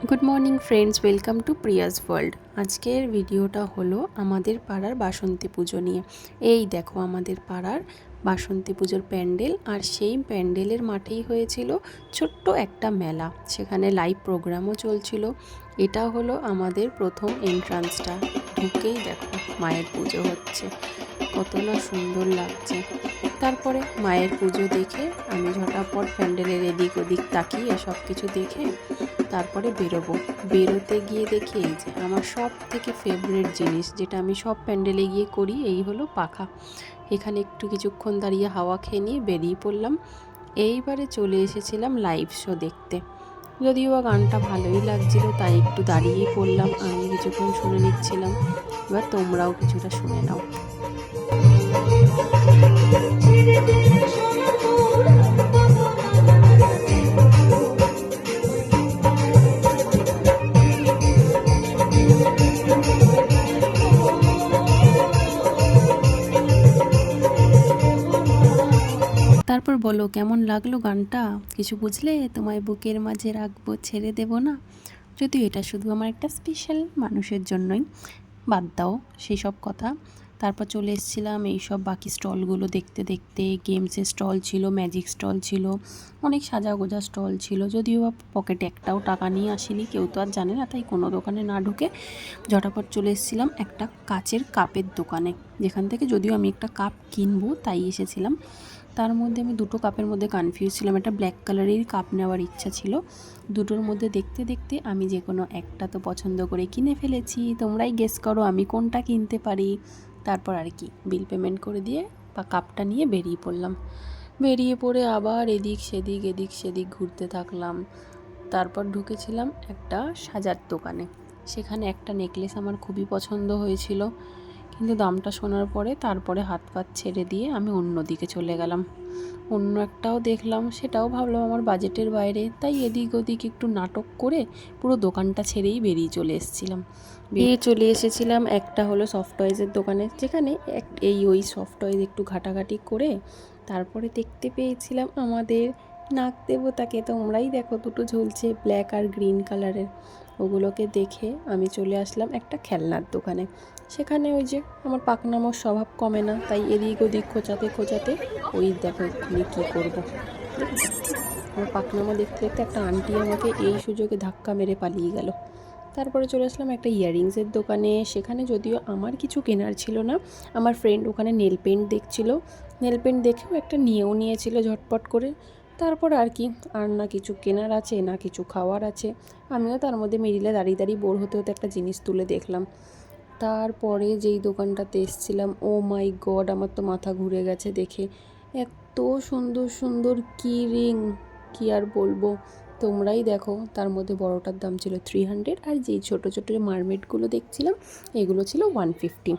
Good morning friends, welcome to Prius world. আজকের ভিডিওটা হলো আমাদের পাড়ার বাসন্তী পুজো নিয়ে। এই দেখো আমাদের পাড়ার বাসন্তী পুজোর প্যান্ডেল, আর সেই প্যান্ডেলের মাঠেই হয়েছিল ছোট্ট একটা মেলা। সেখানে লাইভ প্রোগ্রামও চলছিল। এটা হলো আমাদের প্রথম এন্ট্রান্সটা। ঢুকেই দেখো মায়ের পুজো হচ্ছে, কত না সুন্দর লাগছে। তারপরে মায়ের পুজো দেখে আমি ঝটাপট প্যান্ডেলের এদিক ওদিক তাকিয়ে সব কিছু দেখে তারপরে বেরোতে গিয়ে দেখি এই যে আমার সব থেকে ফেভারিট জিনিস, যেটা আমি সব প্যান্ডেলে গিয়ে করি, এই হলো পাখা। এখানে একটু কিছুক্ষণ দাঁড়িয়ে হাওয়া খেয়ে নিয়ে বেরিয়ে পড়লাম। এইবারে চলে এসেছিলাম লাইভ শো দেখতে। যদিও বা গানটা ভালোই লাগছিল, তাই একটু দাঁড়িয়েই পড়লাম, আমি কিছুক্ষণ শুনে নিচ্ছিলাম। এবার তোমরাও কিছুটা শুনে নাও। তারপর বলো কেমন লাগলো গানটা? কিছু বুঝলে? তোমায় বুকের মাঝে রাখবো, ছেড়ে দেব না। যদিও এটা শুধু আমার একটা স্পেশাল মানুষের জন্যই, বাদ দাও সেই সব কথা। তারপর চলে এসেছিলাম এইসব বাকি স্টলগুলো দেখতে দেখতে। গেমসের স্টল ছিল, ম্যাজিক স্টল ছিল, অনেক সাজা গোজা স্টল ছিল। যদিও বা পকেটে একটাও টাকা নিয়ে আসিনি, কেউ তো আর জানে না, তাই কোনো দোকানে না ঢুকে ঝটাপট চলে এসেছিলাম একটা কাচের কাপের দোকানে, যেখান থেকে যদিও আমি একটা কাপ কিনবো তাই এসেছিলাম। তার মধ্যে আমি দুটো কাপের মধ্যে কনফিউজ ছিলাম। একটা ব্ল্যাক কালারের কাপ নেওয়ার ইচ্ছা ছিল। দুটোর মধ্যে দেখতে দেখতে আমি যে কোনো একটা তো পছন্দ করে কিনে ফেলেছি। তোমরাই গেস করো আমি কোনটা কিনতে পারি। তারপর আর কি বিল পেমেন্ট করে দিয়ে বা কাপটা নিয়ে বেরিয়ে পড়লাম। বেরিয়ে পড়ে আবার এদিক সেদিক ঘুরতে থাকলাম। তারপর ঢুকেছিলাম একটা সাজার দোকানে। সেখানে একটা নেকলেস আমার খুবই পছন্দ হয়েছিল, কিন্তু দামটা শোনার পরে তারপরে হাত পাত ছেড়ে দিয়ে আমি অন্য দিকে চলে গেলাম। অন্য একটাও দেখলাম, সেটাও ভাবলাম আমার বাজেটের বাইরে, তাই এদিক ওদিক একটু নাটক করে পুরো দোকানটা ছেড়েই বেরিয়ে চলে এসেছিলাম। চলে এসেছিলাম একটা হলো সফট টয়েজের দোকানে, যেখানে ওই সফট টয়েজ একটু ঘাটাঘাটি করে তারপরে দেখতে পেয়েছিলাম আমাদের নাগ দেবতাকে। তোমরাই দেখো দুটো ঝুলছে ব্ল্যাক আর গ্রিন কালারের। ওগুলোকে দেখে আমি চলে আসলাম একটা খেলনার দোকানে। সেখানে ওই যে আমার পাকনামোর স্বভাব কমে না, তাই এদিক ওদিক খোঁচাতে ওই দেখো এক্ষুনি কী করবো। আমার পাকনামো দেখতে দেখতে একটা আন্টি আমাকে এই সুযোগে ধাক্কা মেরে পালিয়ে গেল। তারপরে চলে আসলাম একটা ইয়াররিংসের দোকানে। সেখানে যদিও আমার কিছু কেনার ছিল না, আমার ফ্রেন্ড ওখানে নেল পেন্ট দেখছিল। নেল পেন্ট দেখেও একটা নিয়েছিল ঝটপট করে। তারপর আর কি, আর না কিছু কেনার আছে না কিছু খাওয়ার আছে। আমিও তার মধ্যে মিডিলে দাঁড়িয়ে বোর হতে একটা জিনিস তুলে দেখলাম। তারপরে যেই দোকানটাতে এসেছিলাম, ও মাই গড, আমার তো মাথা ঘুরে গেছে দেখে। এত সুন্দর সুন্দর কি রিং, কী আর বলবো। তোমরাই দেখো, তার মধ্যে বড়টার দাম ছিল 300, আর যেই ছোটো ছোটো মারমেডগুলো দেখছিলাম এগুলো ছিল 150।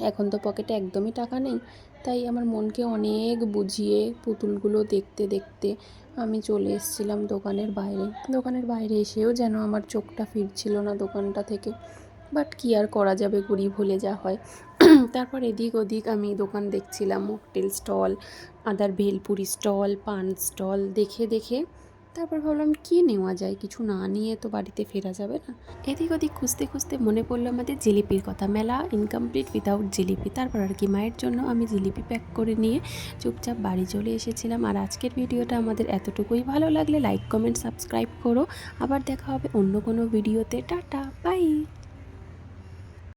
এখন তো পকেটে একদমই টাকা নেই, তাই আমার মনকে অনেক বুঝিয়ে পুতুলগুলো দেখতে দেখতে আমি চলে এসেছিলাম দোকানের বাইরে এসেও যেন আমার চোখটা ফিরছিল না দোকানটা থেকে। বাট কী আর করা যাবে, গরিব হলে যা হয়। তারপর এদিক ওদিক আমি দোকান দেখছিলাম, মকটেল স্টল, আদার ভেলপুরি স্টল, পান স্টল দেখে তারপর ভাবলাম কী নেওয়া যায়, কিছু না নিয়ে তো বাড়িতে ফেরা যাবে না। এদিক ওদিক খুঁজতে মনে পড়লো আমাদের জিলিপির কথা। মেলা ইনকমপ্লিট উইদাউট জিলিপি। তারপর আর কি মায়ের জন্য আমি জিলিপি প্যাক করে নিয়ে চুপচাপ বাড়ি চলে এসেছিলাম। আর আজকের ভিডিওটা আমাদের এতটুকুই। ভালো লাগলে লাইক কমেন্ট সাবস্ক্রাইব করো। আবার দেখা হবে অন্য কোনো ভিডিওতে। Tata, by.